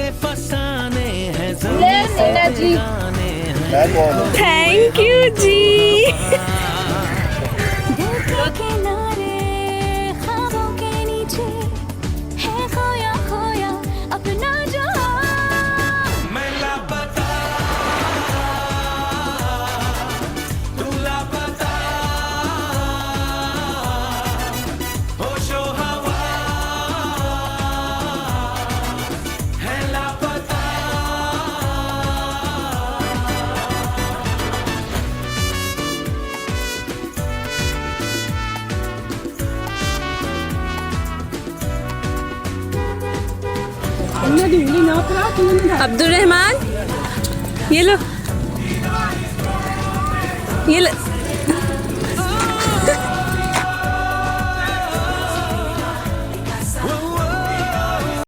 से फसाने हैं ले नीना जी। थैंक यू जी. किनारे ख्वाबों के नीचे है खोया खोया अपना जहां मैं लापता तू लापता होशो हवा है लापता अब्दुल रहमान, ये लो, ये लो.